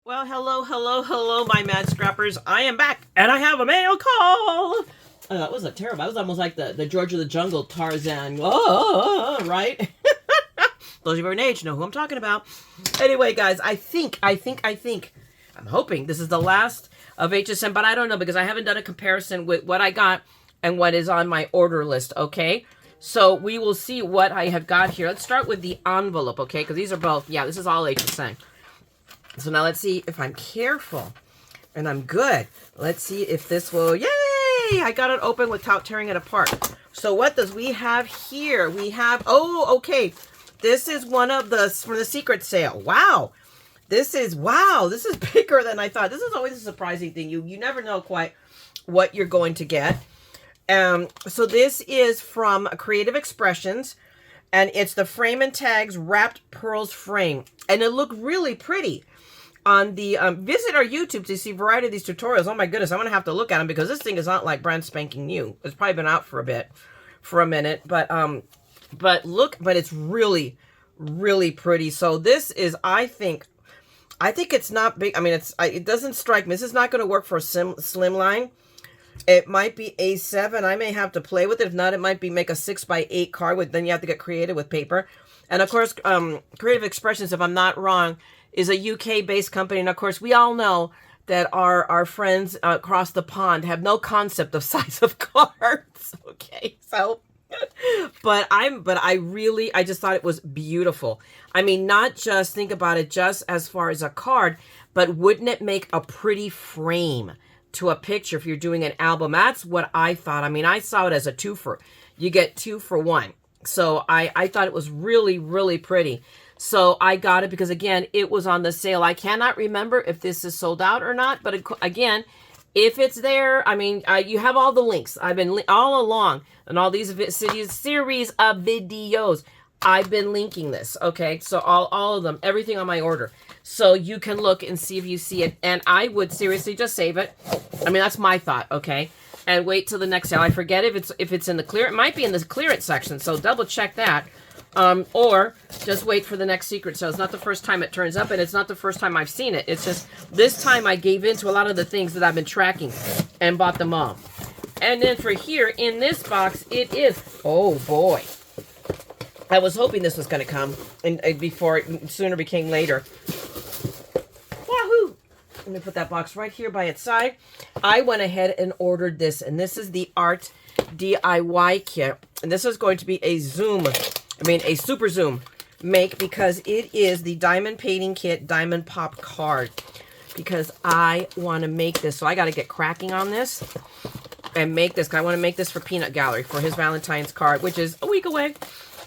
Well, hello, my mad scrappers. I am back, and I have a mail call. That was terrible. That was almost like the George of the Jungle Tarzan. Oh, right? Those of you of an age know who I'm talking about. Anyway, guys, I think, I'm hoping this is the last of HSN, but I don't know because I haven't done a comparison with what I got and what is on my order list, okay? So we will see what I have got here. Let's start with the envelope, okay? Because these are both, yeah, this is all HSN. So now let's see if I'm careful and I'm good. Let's see if this will, yay! I got it open without tearing it apart. So what does we have here? We have, oh, okay. This is one of the, from the secret sale. Wow. This is bigger than I thought. This is always a surprising thing. You never know quite what you're going to get. So this is from Creative Expressions, and it's the Frame and Tags Wrapped Pearls frame. And it looked really pretty. On the, visit our YouTube to see a variety of these tutorials. Oh my goodness, I'm going to have to look at them because this thing is not like brand spanking new. It's probably been out for a minute, but it's really, really pretty. So this is, I think it's not big. I mean, it doesn't strike me. This is not going to work for a Slimline. It might be A7. I may have to play with it. If not, it might be make a 6x8 card with, then you have to get creative with paper. And of course, Creative Expressions, if I'm not wrong, is a UK-based company. And of course, we all know that our friends across the pond have no concept of size of cards. Okay, so, but I just thought it was beautiful. I mean, not just think about it just as far as a card, but wouldn't it make a pretty frame to a picture if you're doing an album? That's what I thought. I mean, I saw it as a twofer. You get 2 for 1. So I thought it was really, really pretty. So I got it because, again, it was on the sale. I cannot remember if this is sold out or not. But again, if it's there, I mean, you have all the links. I've been all along in all these series of videos. I've been linking this, okay? So all of them, everything on my order. So you can look and see if you see it. And I would seriously just save it. I mean, that's my thought, okay? And wait till the next sale. I forget if it's in the clear. It might be in the clearance section, so double check that. Or just wait for the next secret sale. It's not the first time it turns up, and it's not the first time I've seen it. It's just this time I gave in to a lot of the things that I've been tracking and bought them all. And then for here in this box, it is, oh boy. I was hoping this was going to come and before it sooner became later. Wahoo! Let me put that box right here by its side. I went ahead and ordered this, and this is the Art DIY kit. And this is going to be a super zoom make because it is the Diamond Painting Kit Diamond Pop card. Because I want to make this, so I got to get cracking on this and make this. I want to make this for Peanut Gallery for his Valentine's card, which is a week away.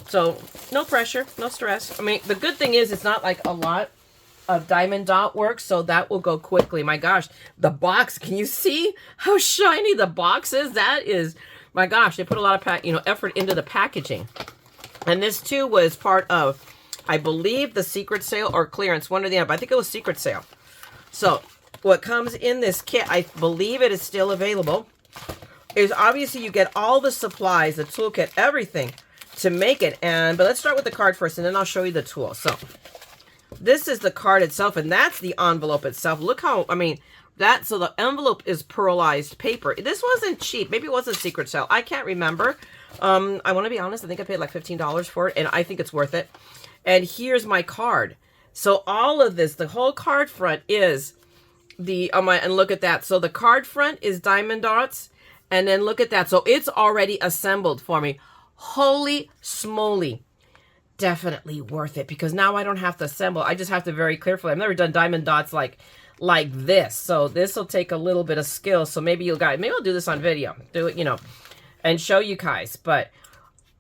So no pressure, no stress. I mean, the good thing is it's not like a lot of diamond dot work, so that will go quickly. My gosh, the box, can you see how shiny the box is? That is, my gosh, they put a lot of effort into the packaging. And this too was part of, I believe, the secret sale or clearance, one or the other. I think it was secret sale. So what comes in this kit, I believe it is still available, is obviously you get all the supplies, the toolkit, everything to make it. But let's start with the card first, and then I'll show you the tool. So this is the card itself, and that's the envelope itself. Look how, I mean, so the envelope is pearlized paper. This wasn't cheap. Maybe it was a secret sale. I can't remember. I want to be honest. I think I paid like $15 for it, and I think it's worth it. And here's my card. So all of this, the whole card front is and look at that. So the card front is diamond dots, and then look at that. So it's already assembled for me. Holy smoly. Definitely worth it because now I don't have to assemble. I just have to very carefully. I've never done diamond dots like this. So this will take a little bit of skill. So maybe maybe I'll do this on video. Do it, and show you guys. But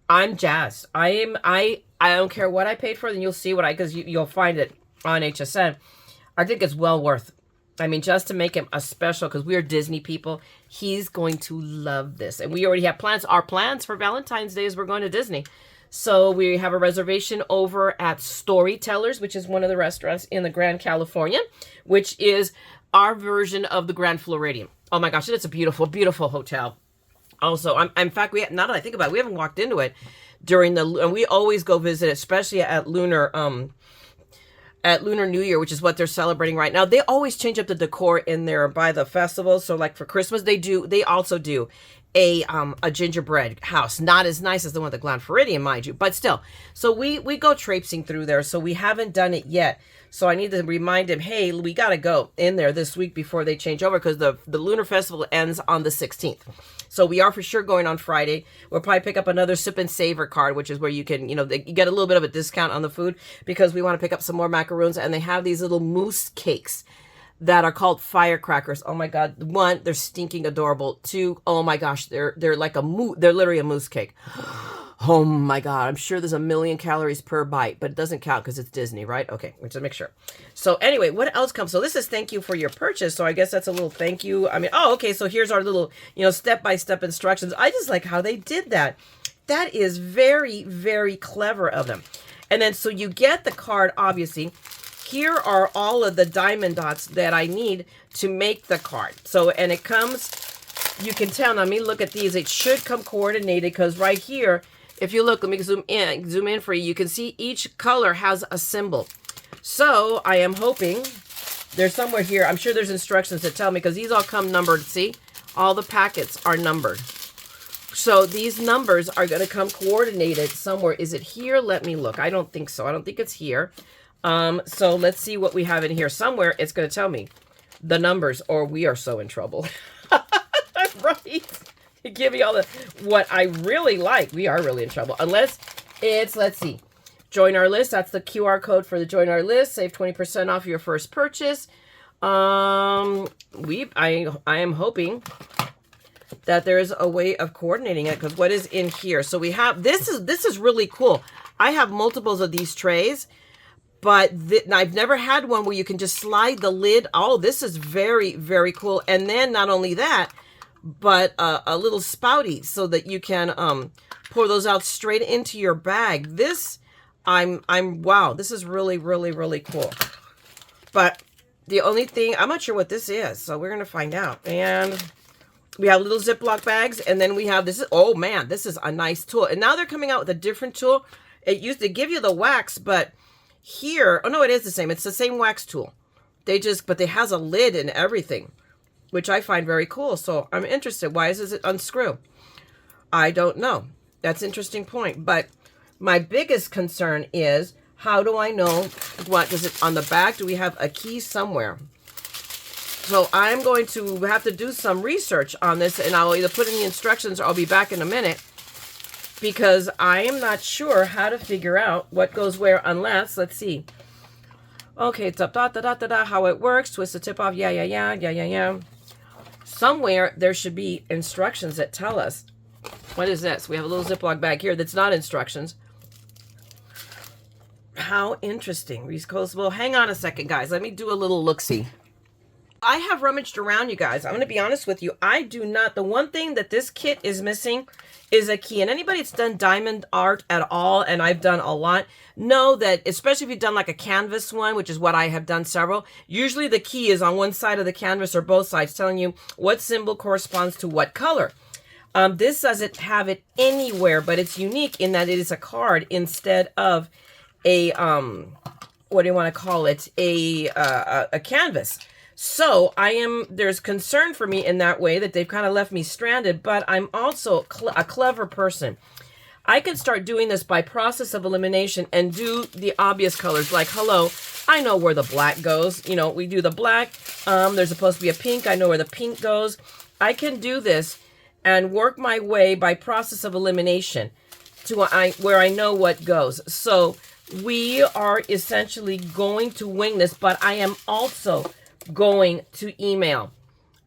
I'm jazzed. I don't care what I paid for, then you'll see because you'll find it on HSN. I think it's well worth. I mean, just to make him a special, because we are Disney people, he's going to love this. And we already have plans. Our plans for Valentine's Day is we're going to Disney. So we have a reservation over at Storytellers, which is one of the restaurants in the Grand California, which is our version of the Grand Floridian. Oh my gosh, it's a beautiful, beautiful hotel. Also, in fact, now that I think about it, we haven't walked into it during and we always go visit, especially at Lunar at Lunar New Year, which is what they're celebrating right now. They always change up the decor in there by the festival. So like for Christmas, they also do a gingerbread house. Not as nice as the one at the Glen Floridian, mind you, but still. So we go traipsing through there. So we haven't done it yet. So I need to remind him, hey, we got to go in there this week before they change over, because the Lunar Festival ends on the 16th. So we are for sure going on Friday. We'll probably pick up another Sip and Savor card, which is where you can, you get a little bit of a discount on the food, because we want to pick up some more macaroons. And they have these little mousse cakes that are called firecrackers. Oh my God. One, they're stinking adorable. Two, oh my gosh, they're like they're literally a mousse cake. Oh my God, I'm sure there's 1,000,000 calories per bite, but it doesn't count because it's Disney, right? Okay, let's just make sure. So anyway, what else comes? So this is thank you for your purchase. So I guess that's a little thank you. I mean, oh, okay, so here's our little, step-by-step instructions. I just like how they did that. That is very, very clever of them. And then, so you get the card, obviously. Here are all of the diamond dots that I need to make the card. So, and it comes, you can tell, now, look at these. It should come coordinated, because right here, if you look, let me zoom in for you. You can see each color has a symbol. So I am hoping there's somewhere here. I'm sure there's instructions that tell me, because these all come numbered. See, all the packets are numbered. So these numbers are going to come coordinated somewhere. Is it here? Let me look. I don't think so. I don't think it's here. So let's see what we have in here. Somewhere it's going to tell me the numbers, or we are so in trouble. Right. Give me all the, what I really like. We are really in trouble. Unless it's, let's see, join our list. That's the QR code for the join our list. Save 20% off your first purchase. I am hoping that there is a way of coordinating it, because what is in here? So we have, this is really cool. I have multiples of these trays, but I've never had one where you can just slide the lid. Oh, this is very, very cool. And then not only that, but a little spouty so that you can pour those out straight into your bag. This, wow, this is really, really, really cool. But the only thing, I'm not sure what this is, so we're going to find out. And we have little Ziploc bags, and then we have this, oh man, this is a nice tool. And now they're coming out with a different tool. It used to give you the wax, but here, oh no, it is the same. It's the same wax tool. But it has a lid and everything, which I find very cool. So I'm interested. Why does it unscrew? I don't know. That's an interesting point. But my biggest concern is, how do I know what does it on the back? Do we have a key somewhere? So I'm going to have to do some research on this, and I'll either put in the instructions or I'll be back in a minute, because I am not sure how to figure out what goes where, unless, let's see. Okay, it's up, how it works. Twist the tip off. Yeah. Somewhere there should be instructions that tell us. What is this? We have a little Ziploc bag here that's not instructions. How interesting. Reusable. Hang on a second, guys. Let me do a little look-see. I have rummaged around, you guys. I'm going to be honest with you. I do not. The one thing that this kit is missing is a key. And anybody that's done diamond art at all, and I've done a lot, know that, especially if you've done like a canvas one, which is what I have done several, usually the key is on one side of the canvas or both sides, telling you what symbol corresponds to what color. This doesn't have it anywhere, but it's unique in that it is a card instead of a, what do you want to call it? A canvas. So there's concern for me in that way, that they've kind of left me stranded, but I'm also a clever person. I can start doing this by process of elimination and do the obvious colors, like, hello, I know where the black goes. We do the black. There's supposed to be a pink. I know where the pink goes. I can do this and work my way by process of elimination to where I know what goes. So we are essentially going to wing this, but I am also going to email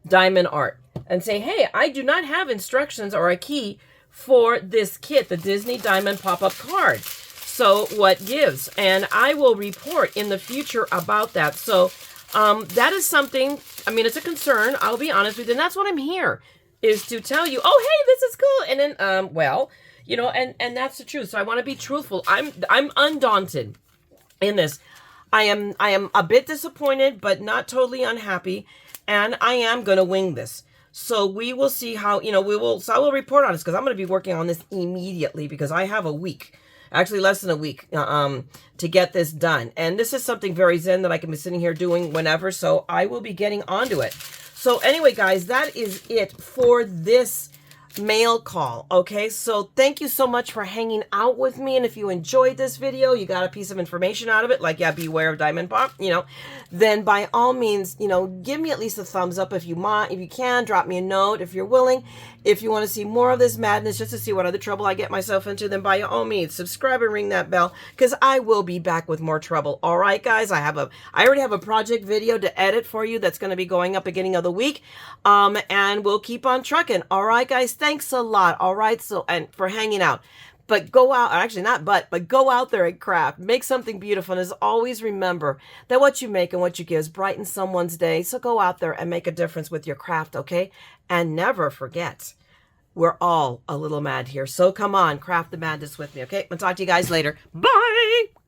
Diamond Art and say, hey, I do not have instructions or a key for this kit, the Disney Diamond Pop-Up Card. So what gives? And I will report in the future about that. So that is something, it's a concern, I'll be honest with you, and that's what I'm here, is to tell you, oh, hey, this is cool. And then, and that's the truth. So I want to be truthful. I'm undaunted in this. I am a bit disappointed, but not totally unhappy, and I am going to wing this. So we will see how, so I will report on this, because I'm going to be working on this immediately, because I have a week. actually less than a week to get this done. And this is something very zen that I can be sitting here doing whenever, so I will be getting onto it. So anyway, guys, that is it for this mail call. Okay, so thank you so much for hanging out with me, and if you enjoyed this video, you got a piece of information out of it, like, yeah, beware of diamond pop, you know, then by all means, you know, give me at least a thumbs up if you want. If you can, drop me a note if you're willing. If you want to see more of this madness just to see what other trouble I get myself into, then by all means subscribe and ring that bell, because I will be back with more trouble. All right, guys, I already have a project video to edit for you that's going to be going up beginning of the week, and we'll keep on trucking. All right, guys, thanks a lot. All right, so, and for hanging out. But go out, actually not but go out there and craft. Make something beautiful. And as always, remember that what you make and what you give brightens someone's day. So go out there and make a difference with your craft, okay? And never forget, we're all a little mad here. So come on, craft the madness with me, okay? I'll talk to you guys later. Bye!